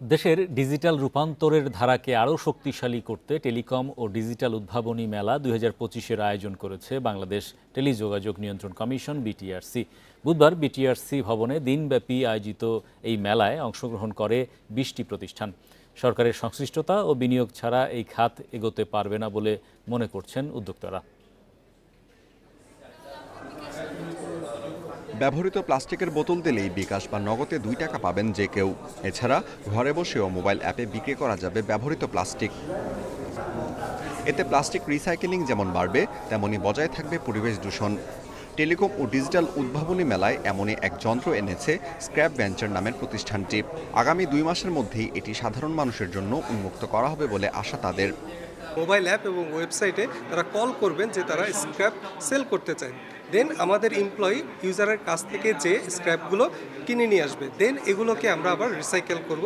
দেশের ডিজিটাল রূপান্তরের ধারাকে আরও শক্তিশালী করতে টেলিকম ও ডিজিটাল উদ্ভাবনী মেলা ২০২৫-এর আয়োজন করেছে বাংলাদেশ টেলিযোগাযোগ নিয়ন্ত্রণ কমিশন বিটিআরসি। বুধবার বিটিআরসি ভবনে দিনব্যাপী আয়োজিত এই মেলায় অংশগ্রহণ করে ২০টি প্রতিষ্ঠান। সরকারের সংশ্লিষ্টতা ও বিনিয়োগ ছাড়া এই খাত এগোতে পারবে না বলে মনে করছেন উদ্যোক্তারা। ব্যবহৃত প্লাস্টিকের বোতল দিলেই বিকাশ বা নগদে ২ টাকা পাবেন যে কেউ। এছাড়া ঘরে বসেও মোবাইল অ্যাপে বিক্রি করা যাবে ব্যবহৃত প্লাস্টিক। এতে প্লাস্টিক রিসাইকেলিং যেমন বাড়বে, তেমনি বজায় থাকবে পরিবেশ দূষণ। টেলিকম ও ডিজিটাল উদ্ভাবনী মেলায় এমনই এক যন্ত্র এনেছে স্ক্র্যাপ ভেঞ্চার নামের প্রতিষ্ঠানটি। আগামী ২ মাসের মধ্যেই এটি সাধারণ মানুষের জন্য উন্মুক্ত করা হবে বলে আশা তাদের। মোবাইল অ্যাপ এবং ওয়েবসাইটে তারা কল করবেন যে তারা স্ক্র্যাপ সেল করতে চান। দেন আমাদের এমপ্লয়ি ইউজারের কাছ থেকে যে স্ক্র্যাপগুলো কিনে নিয়ে আসবে, দেন এগুলোকে আমরা আবার রিসাইকেল করব।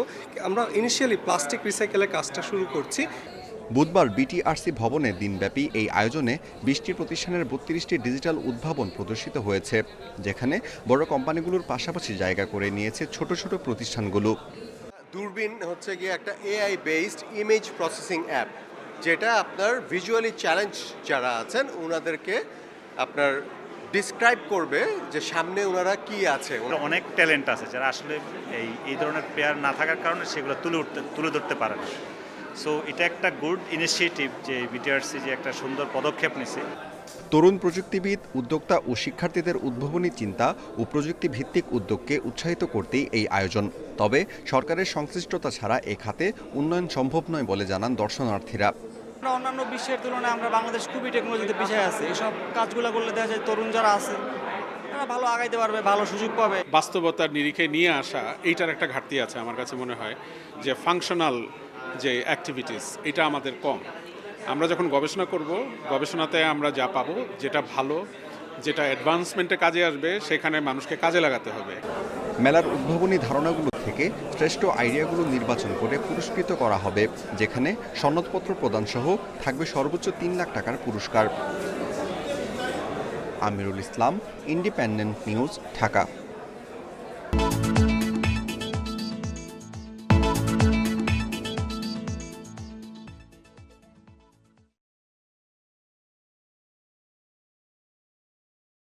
আমরা ইনিশিয়ালি প্লাস্টিক রিসাইকেলের কাজটা শুরু করছি। বুধবার বিটিআরসি ভবনে দিনব্যাপী এই আয়োজনে ২০টি প্রতিষ্ঠানের ৩২টি ডিজিটাল উদ্ভাবন প্রদর্শিত হয়েছে, যেখানে বড় কোম্পানিগুলোর পাশাপাশি জায়গা করে নিয়েছে ছোট ছোট প্রতিষ্ঠানগুলো। দূরবীন হচ্ছে গিয়ে একটা AI based image processing app, যেটা আপনার ভিজুয়ালি চ্যালেঞ্জ যারা আছেন ওনাদেরকে আপনার ডিসক্রাইব করবে যে সামনে ওনারা কি আছে। অনেক ট্যালেন্ট আছে যারা আসলে এই ধরনের প্লেয়ার না থাকার কারণে সেগুলো তুলে ধরতে পারে না। সো এটা একটা গুড ইনিশিয়েটিভ যে বিটিআরসি যে একটা সুন্দর পদক্ষেপ নিছে। তরুণ প্রযুক্তিবিদ, উদ্যোক্তা ও শিক্ষার্থীদের উদ্ভাবনী চিন্তা ও প্রযুক্তি ভিত্তিক উদ্যোগকে উৎসাহিত করতেই এই আয়োজন। তবে সরকারের সংশ্লিষ্টতা ছাড়া এ খাতে উন্নয়ন সম্ভব নয় বলে জানান দর্শনার্থীরা। অন্যান্য বিশ্বের তুলনায় আমরা বাংলাদেশ খুবই টেকনোলজিতে পিছিয়ে আছি। এসব কাজগুলো করলে দেখা যায় তরুণ যারা আছে তারা ভালো আগাইতে পারবে, ভালো সুযোগ পাবে। বাস্তবতার নিরিখে নিয়ে আসা এইটার একটা ঘাটতি আছে আমার কাছে মনে হয়, যে ফাংশনাল যে অ্যাক্টিভিটিস এটা আমাদের কম। আমরা যখন গবেষণা করব, গবেষণাতে আমরা যা পাবো, যেটা ভালো, যেটা অ্যাডভান্সমেন্টে কাজে আসবে, সেখানে মানুষকে কাজে লাগাতে হবে। মেলার উদ্ভাবনী ধারণাগুলো থেকে শ্রেষ্ঠ আইডিয়াগুলো নির্বাচন করে পুরস্কৃত করা হবে, যেখানে সনদপত্র প্রদান সহ থাকবে সর্বোচ্চ ৩ লাখ টাকার পুরস্কার। Amirul Islam, independent news, Dhaka.